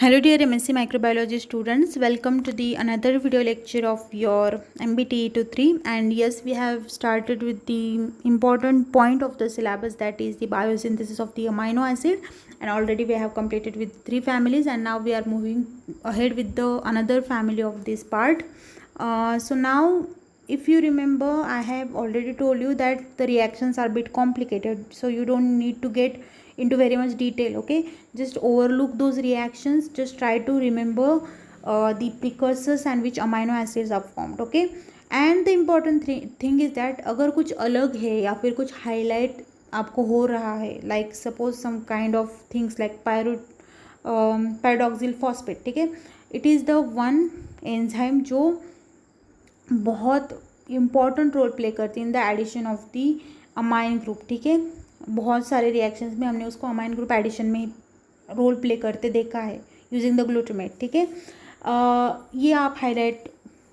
Hello dear MSc Microbiology students, welcome to the another video lecture of your MBTE 3, and yes, we have started with the important point of the syllabus, that is the biosynthesis of the amino acid, and already we have completed with 3 families, and now we are moving ahead with the another family of this part. So now if you remember, I have already told you that the reactions are a bit complicated, so you don't need to get into very much detail. Okay, just overlook those reactions, just try to remember the precursors and which amino acids are formed. Okay, and the important thing is that अगर कुछ अलग है या फिर कुछ highlight आपको हो रहा है, like suppose some kind of things like pyridoxal phosphate, ठीक है, it is the one enzyme जो बहुत इम्पॉर्टेंट रोल प्ले करती है in the addition of the amine group. ठीक है, बहुत सारे रिएक्शंस में हमने उसको अमाइन ग्रुप एडिशन में रोल प्ले करते देखा है यूजिंग द ग्लूटामेट। ठीक है, ये आप हाईलाइट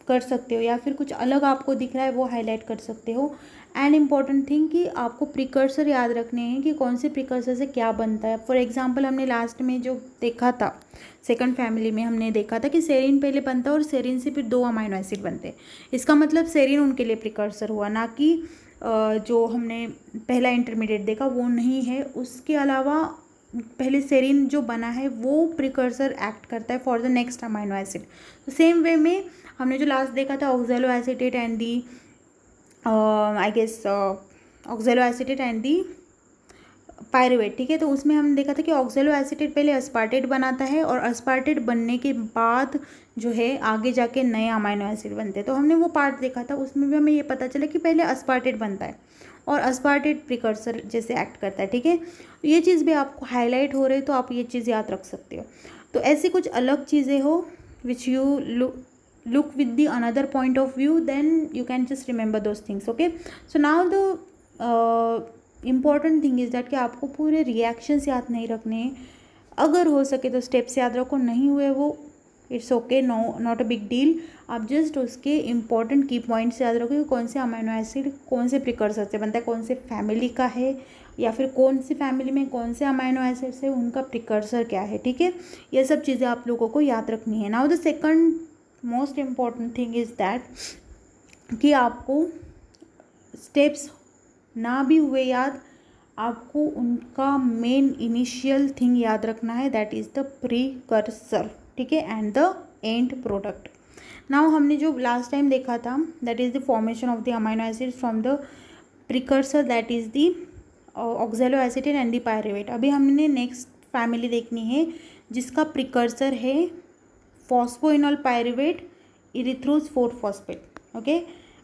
कर सकते हो, या फिर कुछ अलग आपको दिख रहा है वो हाईलाइट कर सकते हो। एंड इम्पॉर्टेंट थिंग कि आपको प्रिकर्सर याद रखने हैं कि कौन से प्रिकर्सर से क्या बनता है। फॉर एग्जांपल हमने लास्ट में जो देखा था, सेकंड फैमिली में हमने देखा था कि सेरीन पहले बनता है और सेरीन से फिर 2 अमाइनो एसिड बनते हैं। इसका मतलब सेरीन उनके लिए प्रिकर्सर हुआ, ना कि जो हमने पहला इंटरमीडिएट देखा वो नहीं है। उसके अलावा पहले सेरीन जो बना है वो प्रिकर्सर एक्ट करता है for the next amino acid. तो सेम वे में हमने जो लास्ट देखा था oxaloacetate and the I guess oxaloacetate and the pyruvate. ठीक है, तो उसमें हमने देखा था कि ऑक्सैलो एसीटेट पहले अस्पार्टेट बनाता है और अस्पार्टेट बनने के बाद जो है आगे जाके नए अमाइनो एसिड बनते हैं। तो हमने वो पार्ट देखा था, उसमें भी हमें ये पता चला कि पहले अस्पार्टेट बनता है और अस्पार्टेट प्रिकर्सर जैसे एक्ट करता है। ठीक है, तो ये चीज़ भी आपको हाईलाइट हो रही है, तो आप ये चीज़ याद रख सकते हो। तो ऐसी कुछ अलग चीज़ें हो which you look with the another point of view, then you can just remember those things. Okay, so now the important thing is that कि आपको पूरे reactions याद नहीं रखने हैं। अगर हो सके तो स्टेप्स याद रखो, नहीं हुए वो it's okay, no not a big deal. आप जस्ट उसके इंपॉर्टेंट की पॉइंट्स याद रखो कि कौन से अमीनो एसिड कौन से प्रिकर्सर से बनता है, कौन से फैमिली का है, या फिर कौन सी फैमिली में कौन से अमीनो एसिड्स है, उनका प्रिकर्सर क्या है। ठीक है, ये सब चीज़ें आप लोगों को याद रखनी है। Now the second most important thing is that कि आपको स्टेप्स ना भी हुए याद, आपको उनका मेन इनिशियल थिंग याद रखना है, दैट इज़ द प्रीकर्सर। ठीक है, and the end product. Now हमने जो लास्ट टाइम देखा था, that is the formation of the amino acid from the precursor, that is the oxalo acetate and the pyruvate. अभी हमने नेक्स्ट फैमिली देखनी है जिसका प्रीकर्सर है फॉस्फोइनॉल पायरुवेट इरिथ्रोज 4 फॉस्फेट। ओके,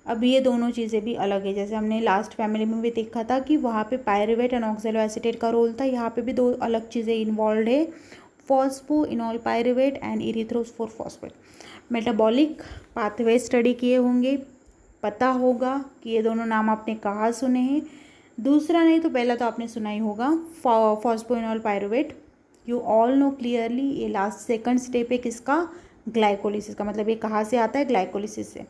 अब ये दोनों चीज़ें भी अलग है, जैसे हमने लास्ट फैमिली में भी देखा था कि वहाँ पे पायरुवेट एंड ऑक्सैलो एसीटेट का रोल था, यहाँ पे भी 2 अलग चीज़ें इन्वॉल्व है, phosphoenol pyruvate and इरिथ्रोज 4 phosphate. Metabolic pathway study किए होंगे, पता होगा कि ये दोनों नाम आपने कहाँ सुने हैं, दूसरा नहीं तो पहला तो आपने सुना ही होगा phosphoenol pyruvate. You all know clearly ये लास्ट सेकंड स्टेप है किसका, ग्लाइकोलिसिस का। मतलब ये कहाँ से आता है, ग्लाइकोलिसिस से।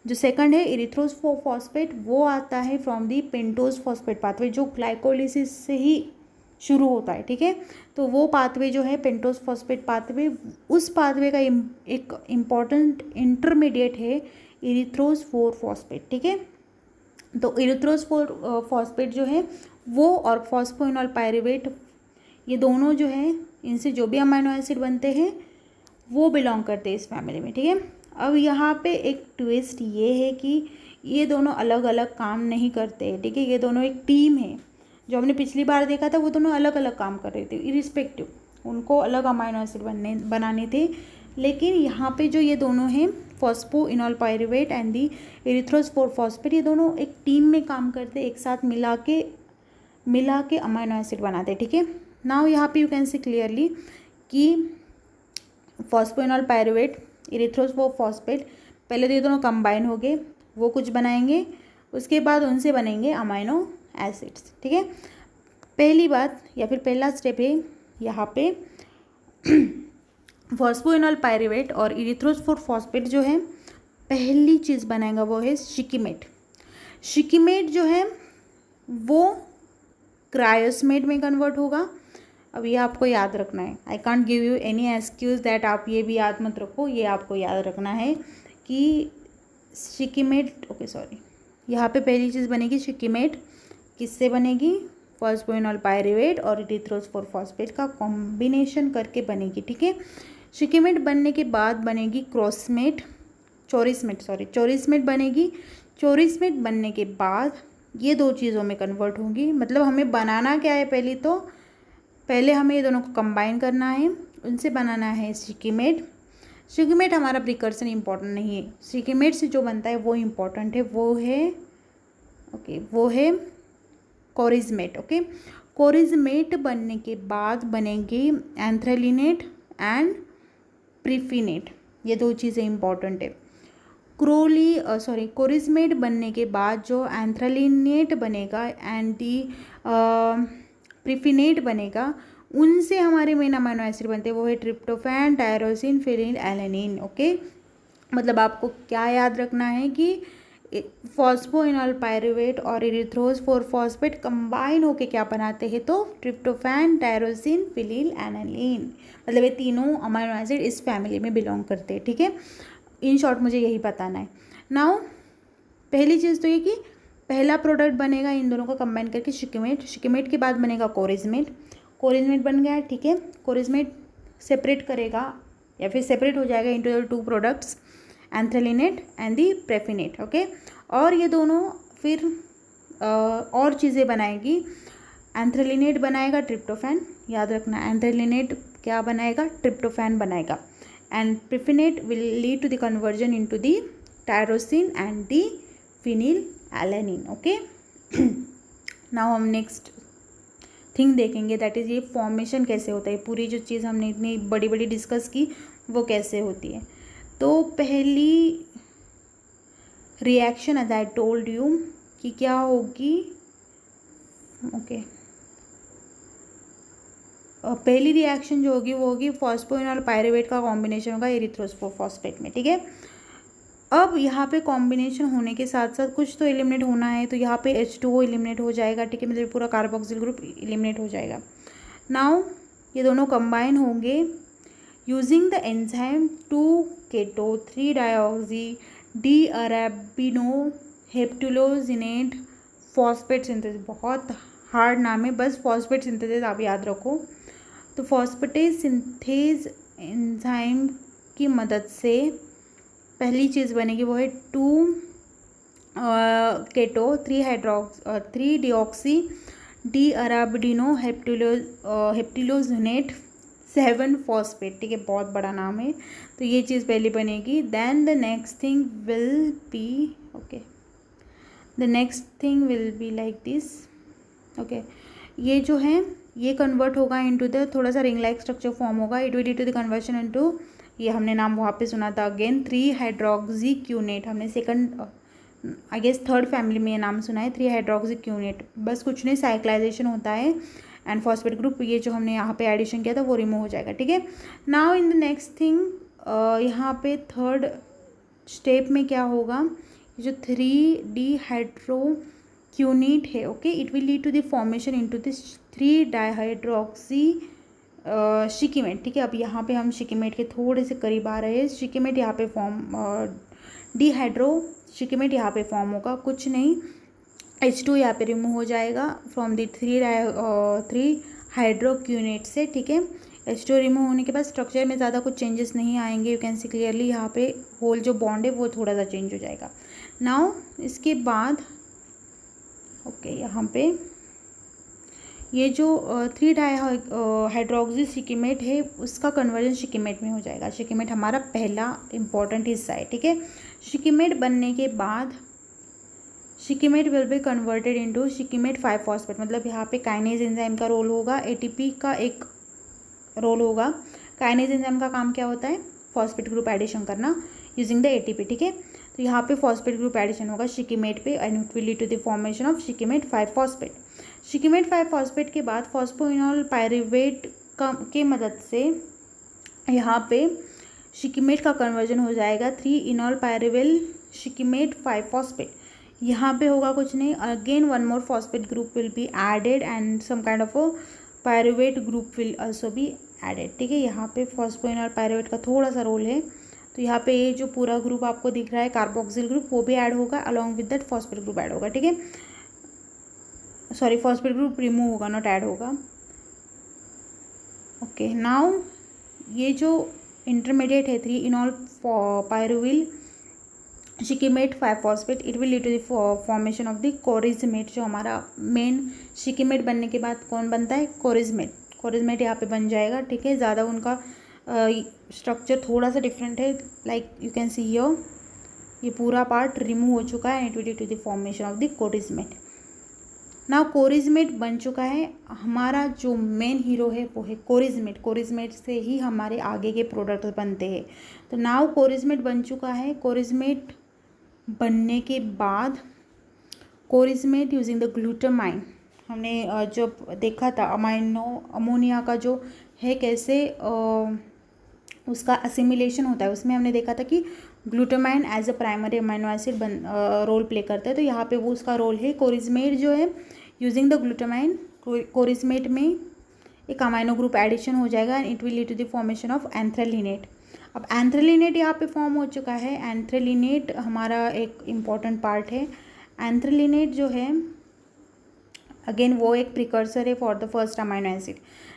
जो सेकंड है इरिथ्रोज 4 फॉस्फेट, वो आता है from the pentose phosphate pathway, जो ग्लाइकोलिसिस से ही शुरू होता है। ठीक है, तो वो पाथवे जो है पेंटोज फॉस्फेट पाथवे, उस पाथवे का एक इम्पॉर्टेंट इंटरमीडिएट है इरिथ्रोज 4 फॉस्फेट। ठीक है, तो इरिथ्रोज 4 फॉस्फेट जो है वो और फॉस्फोइनॉल पायरुवेट, ये दोनों जो है इनसे जो भी अमाइनो एसिड बनते हैं वो बिलोंग करते हैं इस फैमिली में। ठीक है, अब यहाँ पे एक ट्विस्ट ये है कि ये दोनों अलग अलग काम नहीं करते हैं। ठीक है, ये दोनों एक टीम है। जो हमने पिछली बार देखा था वो दोनों अलग अलग काम कर रहे थे इरिस्पेक्टिव, उनको अलग अमाइनो एसिड बनाने थे। लेकिन यहाँ पे जो ये दोनों हैं phosphoenol pyruvate and the इरिथ्रोज 4 phosphate, ये दोनों एक टीम में काम करते, एक साथ मिला के अमाइनो एसिड बनाते। ठीक है, नाउ यहाँ पे यू कैन सी क्लियरली कि फॉस्फोइनॉल पायरुवेट इरिथ्रोज 4 फॉस्फेट, पहले तो ये दोनों कंबाइन हो गए, वो कुछ बनाएंगे, उसके बाद उनसे बनेंगे अमाइनो एसिड्स। ठीक है, पहली बात या फिर पहला स्टेप है यहाँ पे फॉस्फोइनॉल पायरुवेट और इरिथ्रोज 4 फॉस्फेट जो है पहली चीज़ बनाएगा वो है शिकीमेट। शिकीमेट जो है वो क्रायोसमेट में कन्वर्ट होगा अब ये आपको याद रखना है। I can't give you any excuse that आप ये भी याद मत रखो, ये आपको याद रखना है कि शिकीमेट, ओके सॉरी, यहाँ पे पहली चीज़ बनेगी शिकीमेट, किससे बनेगी, फॉस्फोइनॉल पायरुवेट और इरिथ्रोज 4-फॉस्फेट का कॉम्बिनेशन करके बनेगी, ठीक है। शिकीमेट बनने के बाद बनेगी चोरिस्मेट बनेगी। चोरिस्मेट बनने के बाद ये दो चीज़ों में कन्वर्ट होंगी। मतलब हमें बनाना क्या है, पहले हमें ये दोनों को कंबाइन करना है, उनसे बनाना है शिकीमेट। शिकीमेट हमारा प्रिकर्सन इंपॉर्टेंट नहीं है, शिकीमेट से जो बनता है वो इम्पॉर्टेंट है, वो है कोरिस्मेट, ओके। कोरिस्मेट बनने के बाद बनेंगे एंथ्रेलिनेट एंड प्रीफिनेट, ये दो चीज़ें इंपॉर्टेंट है। कोरिस्मेट बनने के बाद जो एंथ्रेलिनेट बनेगा एंड दी प्रीफिनेट बनेगा, उनसे हमारे मेन अमीनो एसिड बनते हैं, वो है tryptophan, tyrosine, phenyl alanine, okay. मतलब आपको क्या याद रखना है कि फॉस्फोइनॉल पायरुवेट और इरिथ्रोज 4-फॉस्फेट कंबाइन होके क्या बनाते हैं, तो ट्रिप्टोफैन, टायरोसिन, फिनिल एलानिन, मतलब ये तीनों अमीनो एसिड इस फैमिली में बिलोंग करते हैं, ठीक है। इन शॉर्ट मुझे यही बताना है। नाउ पहली चीज़ तो ये कि पहला प्रोडक्ट बनेगा इन दोनों को कंबाइन करके शिकीमेट के बाद बनेगा कोरिस्मेट बन गया, ठीक है। कोरिस्मेट सेपरेट करेगा या फिर सेपरेट हो जाएगा into the 2 products, anthranilate and the prephenate, okay. और ये दोनों फिर और चीज़ें बनाएगी। एंथ्रेलिनेट बनाएगा ट्रिप्टोफैन, याद रखना, एंथ्रेलिनेट क्या बनाएगा, ट्रिप्टोफैन बनाएगा, and prephenate will lead to the conversion into the tyrosine and the phenyl alanine, okay. Now हम नेक्स्ट थिंग देखेंगे, दैट इज़ ये फॉर्मेशन कैसे होता है, पूरी जो चीज़ हमने इतनी बड़ी बड़ी डिस्कस की वो कैसे होती है। तो पहली reaction as I told you कि क्या होगी, ओके, पहली रिएक्शन जो होगी वो होगी फॉस्फोइनॉल पायरुवेट का कॉम्बिनेशन होगा इरिथ्रोज 4-फॉस्फेट में, ठीक है। अब यहाँ पे कॉम्बिनेशन होने के साथ साथ कुछ तो एलिमिनेट होना है, तो यहाँ पे H2O एलिमिनेट हो जाएगा, ठीक है, मतलब पूरा कार्बोक्सिल ग्रुप एलिमिनेट हो जाएगा। नाउ ये दोनों कंबाइन होंगे using the enzyme 2-keto 3-deoxy D arabino heptulosonate phosphate synthesis, बहुत हार्ड नाम है, बस फॉस्फेट सिंथेसिस आप याद रखो। तो फॉस्फेटेज सिंथेज एंजाइम की मदद से पहली चीज़ बनेगी वो है 2-keto 3-deoxy डीअरेबिनोहेप्टुलोजिनेट 7-फॉस्फेट, ठीक है, बहुत बड़ा नाम है। तो ये चीज़ पहले बनेगी। Then the next thing will be, okay, the next thing will be like this, okay. ये जो है ये कन्वर्ट होगा इनटू द, थोड़ा सा रिंग लाइक स्ट्रक्चर फॉर्म होगा, it will lead to the conversion into, ये हमने नाम वहाँ पे सुना था अगेन 3-हाइड्रोक्सीक्यूनेट, हमने second I guess third family में ये नाम सुना है 3-हाइड्रोक्सीक्यूनेट, बस कुछ नहीं, साइक्लाइजेशन होता है एंड फॉस्फेट ग्रुप ये जो हमने यहाँ पे एडिशन किया था वो रिमूव हो जाएगा, ठीक है। Now in the next thing यहाँ पे थर्ड स्टेप में क्या होगा, जो 3-डीहाइड्रोक्यूनेट है, okay, it will lead to the formation into this three dihydroxy shikimate, ठीक है। अब यहाँ पे हम शिकीमेट के थोड़े से करीब आ रहे हैं, शिकीमेट यहाँ पे शिकीमेट यहाँ पे फॉर्म होगा, कुछ नहीं, H2 यहाँ पे रिमूव हो जाएगा फ्रॉम दी 3-हाइड्रोक्यूनेट से, ठीक है। H2 रिमूव होने के बाद स्ट्रक्चर में ज़्यादा कुछ चेंजेस नहीं आएंगे, यू कैन सी क्लियरली, यहाँ पे होल जो बॉन्ड है वो थोड़ा सा चेंज हो जाएगा। नाउ इसके बाद ओके, यहाँ पे ये जो 3-डाइहाइड्रोक्सी शिकीमेट है उसका कन्वर्जन शिकीमेट में हो जाएगा। शिकीमेट हमारा पहला इंपॉर्टेंट हिस्सा है, ठीक है। शिकीमेट बनने के बाद shikimate will be converted into shikimate 5-फॉस्फेट, मतलब यहाँ पे काइनेज एंजाइम का रोल होगा, एटीपी का एक रोल होगा। काइनेज एंजाइम का काम क्या होता है, फॉस्फेट ग्रुप एडिशन करना यूजिंग द एटीपी, ठीक है। तो यहाँ पे फॉस्फेट ग्रुप एडिशन होगा शिकीमेट पे and it will lead to the formation of shikimate five phosphate. Shikimate five phosphate के बाद फॉस्फोइनॉल पायरुवेट के मदद से यहाँ पे शिकीमेट का कन्वर्जन हो जाएगा 3-इनॉल पायरुवेल शिकीमेट 5-फॉस्फेट। यहाँ पे होगा कुछ नहीं, again one more phosphate group will be added and some kind of pyruvate group will also be added, ठीक है। यहाँ पे फॉस्फोइनॉल पायरुवेट का थोड़ा सा रोल है, तो यहाँ पे ये जो पूरा ग्रुप आपको दिख रहा है कार्बोक्सिल ग्रुप, वो भी ऐड होगा, along with that phosphate group add होगा, ठीक है। सॉरी, फॉस्फेट ग्रुप रिमूव होगा, नॉट ऐड होगा। ओके, नाउ ये जो इंटरमीडिएट है 3-enol pyruvyl shikimate 5-phosphate, it will lead to the formation of the chorismate. जो हमारा मेन शिकीमेट बनने के बाद कौन बनता है, कोरिजमेट। कोरिजमेट यहाँ पे बन जाएगा, ठीक है। ज़्यादा उनका स्ट्रक्चर थोड़ा सा डिफरेंट है, like you can see here, ये पूरा पार्ट रिमूव हो चुका है, it will lead to the formation of the chorismate. Now chorismate बन चुका है, हमारा जो मेन हीरो है वो है कोरिजमेट। कोरिजमेट से ही हमारे आगे के प्रोडक्ट बनते हैं। तो नाउ कोरिजमेट बन चुका है। कोरिजमेट बनने के बाद कोरिजमेट यूजिंग द ग्लूटामाइन, हमने जब देखा था अमोनिया का जो है कैसे उसका असिमिलेशन होता है, उसमें हमने देखा था कि glutamine as a primary amino acid role play करता है। तो यहाँ पे वो उसका रोल है। कोरिजमेट जो है यूजिंग द ग्लूटामाइन, कोरिजमेट में एक अमाइनो ग्रुप एडिशन हो जाएगा and it will lead to the formation of anthranilate. अब एंथ्रेलिनेट यहाँ पे फॉर्म हो चुका है। एंथ्रेलिनेट हमारा एक इम्पॉर्टेंट पार्ट है। एंथ्रेलिनेट जो है अगेन वो एक प्रिकर्सर है for the first amino acid.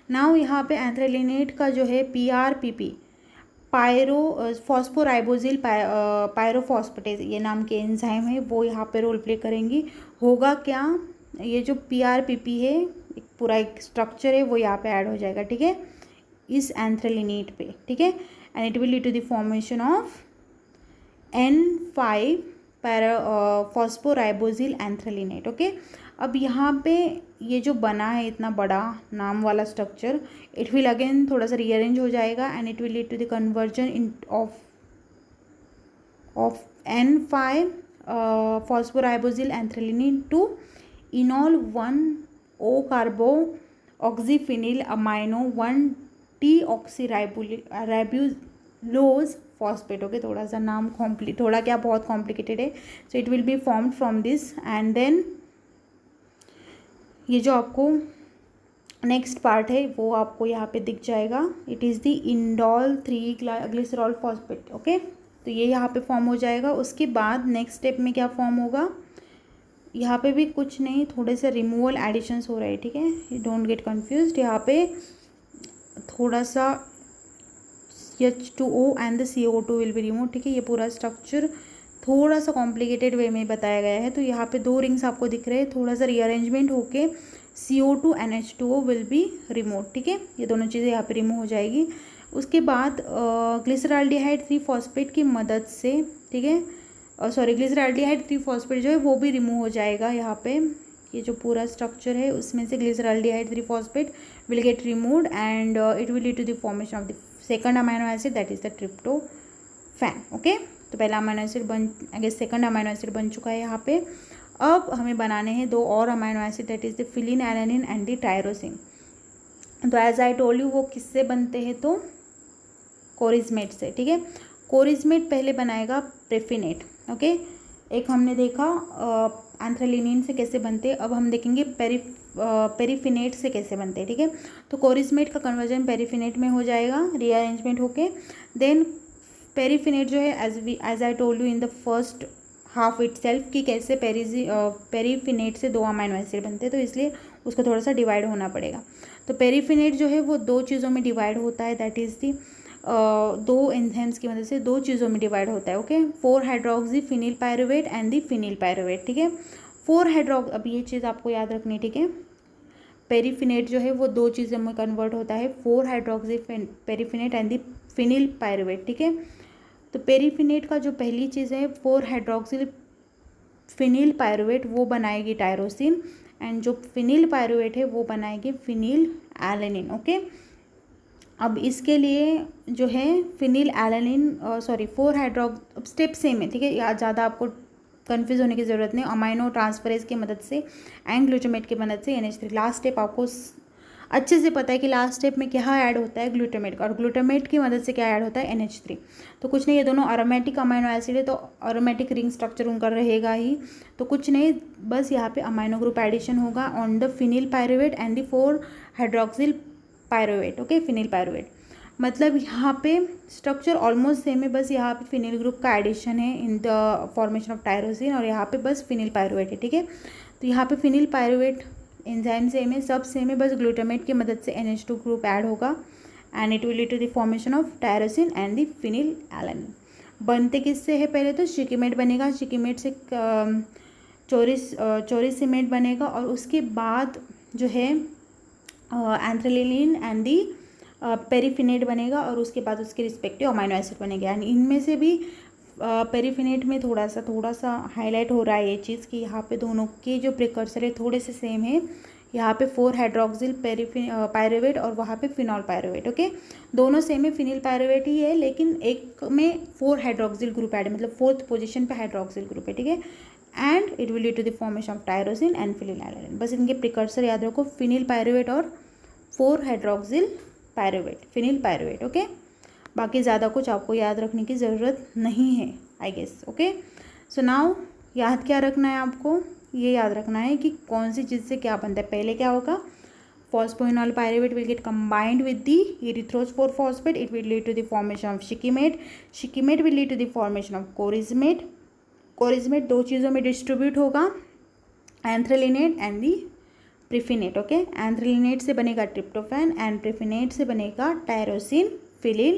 Now यहाँ पे एंथ्रेलिनेट का जो है PRPP फॉस्फोराइबोजिल पायरोफॉस्फेटेज ये नाम के एंजाइम है, वो यहाँ पे रोल प्ले करेंगी। होगा क्या, ये जो PRPP है एक पूरा एक स्ट्रक्चर है, वो यहाँ पे ऐड हो जाएगा, ठीक है, इस एंथ्रेलिनेट पे, ठीक है। And it will lead to the formation of N5 phosphoribosyl anthranilate, okay. अब यहाँ पे ये जो बना है इतना बड़ा नाम वाला स्ट्रक्चर, इट विल अगेन थोड़ा सा रीअरेंज हो जाएगा and it will lead to the conversion in of N5 phosphoribosyl anthranilate to enol 1O carbo oxyphenyl amino 1-deoxyriboलोज फॉस्फेट, ओके। थोड़ा सा नाम थोड़ा क्या बहुत कॉम्प्लिकेटेड है। So it will be formed from this and then ये जो आपको नेक्स्ट पार्ट है वो आपको यहाँ पे दिख जाएगा। It is the indole 3 glycerol phosphate, okay. तो ये यहाँ पे फॉर्म हो जाएगा। उसके बाद नेक्स्ट स्टेप में क्या फॉर्म होगा, यहाँ पे भी कुछ नहीं, थोड़े से रिमूवल एडिशंस हो रहे हैं, ठीक है। You don't get confused. यहाँ पे थोड़ा सा H2O and the CO2 will be remove, ठीक है। ये पूरा स्ट्रक्चर थोड़ा सा कॉम्प्लिकेटेड वे में बताया गया है। तो यहाँ पे 2 रिंग्स आपको दिख रहे हैं, थोड़ा सा रीअरेंजमेंट होके CO2 and H2O will be remove, ठीक है। ये दोनों चीज़ें यहाँ पे रिमूव हो जाएगी। उसके बाद ग्लिसरॉल्डिहाइड 3-फॉस्फेट की मदद से, ठीक है, सॉरी ग्लिसरॉल्डिहाइड 3-फॉस्फेट जो है वो भी रिमूव हो जाएगा। यहाँ पे ये जो पूरा स्ट्रक्चर है उसमें से glyceraldehyde three phosphate will get removed and it will lead to the formation of the second amino acid that is the tryptophan, okay. तो पहला अमाइनो एसिड आगे सेकंड अमाइनो एसिड बन चुका है यहाँ पे। अब हमें बनाने हैं 2 और amino acid that is the फिलिन alanine and the tyrosine. तो एज आई टोल्ड यू वो किससे बनते हैं, तो कोरिजमेट से, ठीक है। कोरिजमेट पहले बनाएगा प्रेफिनेट, ओके। एक हमने देखा एंथ्रेलिनिन से कैसे बनते हैं, अब हम देखेंगे पेरीफिनेट से कैसे बनते हैं, ठीक है। तो कोरिजमेट का कन्वर्जन पेरीफिनेट में हो जाएगा रीअरेंजमेंट होके। देन पेरीफिनेट जो है as I told you in the first half itself कि कैसे पेरीफिनेट से 2 अमाइनो एसिड बनते हैं, तो इसलिए उसको थोड़ा सा डिवाइड होना पड़ेगा। तो पेरीफिनेट जो है वो 2 चीज़ों में डिवाइड होता है, दैट इज़ दी 2 एंजाइम्स की मदद से 2 चीज़ों में डिवाइड होता है, okay. Four hydroxy phenyl pyruvate and the phenyl pyruvate, ठीक है। 4-हाइड्रोक्स, अब ये चीज़ आपको याद रखनी है, ठीक है। पेरीफिनेट जो है वो 2 चीज़ों में कन्वर्ट होता है, 4-हाइड्रोक्सी पेरीफिनेट एंड दी फिनिल पायरुवेट, ठीक है। तो पेरीफिनेट का जो पहली चीज़ है 4-हाइड्रोक्सिल फिनिल पायरुवेट, वो बनाएगी टायरोसिन, एंड जो फिनिल पायरुवेट है वो बनाएगी फिनिल एलानिन, ओके। अब इसके लिए जो है फिनिल एलानिन 4-हाइड्रोक्स स्टेप सेम है, ठीक है। या ज़्यादा आपको कन्फ्यूज़ होने की ज़रूरत नहीं। अमाइनो ट्रांसफरेज की मदद से एंड ग्लूटामेट की मदद से NH3 लास्ट स्टेप आपको अच्छे से पता है कि लास्ट स्टेप में क्या ऐड होता है, ग्लूटामेट का, और ग्लूटामेट की मदद से क्या ऐड होता है, NH3। तो कुछ नहीं, ये दोनों एरोमेटिक अमाइनो एसिड है, तो एरोमेटिक रिंग स्ट्रक्चर उनका रहेगा ही। तो कुछ नहीं, बस यहाँ पे अमाइनो ग्रुप एडिशन होगा on the phenyl pyruvate and the 4 hydroxyl pyruvate. Okay, phenyl pyruvate, मतलब यहाँ पे स्ट्रक्चर ऑलमोस्ट सेम है, बस यहाँ पे फिनिल ग्रुप का एडिशन है in the formation of tyrosine, और यहाँ पे बस फिनिल पायरुवेट है। ठीक है, तो यहाँ पे फिनिल पायरुवेट एंजाइम सेम है, सब सेम है, बस ग्लूटामेट की मदद से NH2 ग्रुप ऐड होगा and it will lead to the formation of tyrosine and the phenylalanine. बनते किससे है, पहले तो शिकीमेट बनेगा, शिकीमेट से चोरिसिमेट बनेगा, और उसके बाद जो है एंथ्रेलिन एंड दी पेरीफिनेट बनेगा, और उसके बाद उसके रिस्पेक्टिव अमाइनो एसिड बनेगा। यानी इनमें से भी पेरीफिनेट में थोड़ा सा हाईलाइट हो रहा है ये चीज़ कि यहाँ पे दोनों के जो प्रिकर्सर है थोड़े से सेम है। यहाँ पे 4 हाइड्रोक्सिल पायरुवेट और वहाँ पे फिनॉल पायरुवेट। ओके, दोनों सेम है, फिनिल पायरुवेट ही है, लेकिन एक में 4 हाइड्रोक्सिल ग्रुप ऐड है, मतलब 4th पोजीशन पे हाइड्रोक्सिल ग्रुप है। ठीक है, and it will lead to the formation of tyrosine and phenylalanine. बस इनके प्रिकर्सर याद रखो, फिनिल पायरुवेट और 4 hydroxyl pyruvate, phenyl pyruvate. Okay, बाकी ज़्यादा कुछ आपको याद रखने की ज़रूरत नहीं है, I guess. Okay, so now याद क्या रखना है आपको, ये याद रखना है कि कौन सी चीज़ से क्या बनता है। पहले क्या होगा, phosphoenol pyruvate will get combined with the erythrose four phosphate, it will lead to the formation of shikimate, shikimate will lead to the formation of chorismate, chorismate 2 चीज़ों में डिस्ट्रीब्यूट होगा, एंथ्रेलिनेट एंड दी प्रिफिनेट। ओके, एंथ्रेलिनेट से बनेगा ट्रिप्टोफैन एंड प्रिफिनेट से बनेगा tyrosine phenyl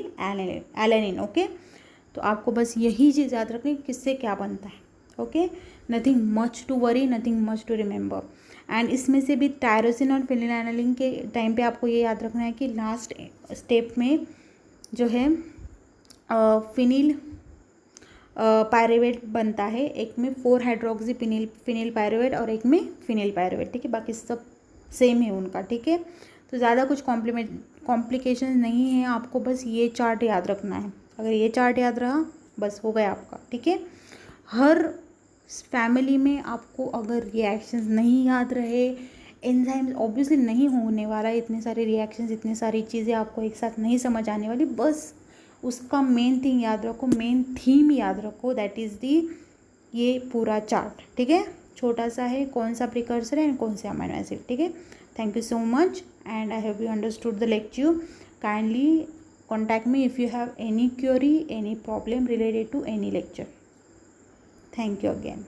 alanine. Okay, तो आपको बस यही चीज़ याद रखनी किससे क्या बनता है। Okay, nothing much to worry, nothing much to remember. And इसमें से भी टायरोसिन और फिनिल एलानिन के टाइम पे आपको ये याद रखना है कि लास्ट स्टेप में जो है फिनिल पायरुवेट बनता है, एक में 4 हाइड्रोक्सी फिनिल पायरुवेट और एक में फिनिल पायरुवेट। ठीक है, बाकी सब सेम है उनका। ठीक है, तो ज़्यादा कुछ कॉम्प्लिकेशन नहीं है, आपको बस ये चार्ट याद रखना है। अगर ये चार्ट याद रहा बस हो गया आपका। ठीक है, हर फैमिली में आपको अगर रिएक्शंस नहीं याद रहे, एंजाइम्स ऑब्वियसली नहीं होने वाला, इतने सारे रिएक्शंस, इतनी सारी चीज़ें आपको एक साथ नहीं समझ आने वाली, बस उसका मेन थिंग याद रखो, मेन थीम याद रखो, दैट इज़ दी ये पूरा चार्ट। ठीक है, छोटा सा है, कौन सा प्रिकर्सर है एंड कौन से अमाइनो एसिड। ठीक है, thank you so much and I hope you understood the lecture. Kindly contact me if you have any query, any problem related to any lecture. Thank you again.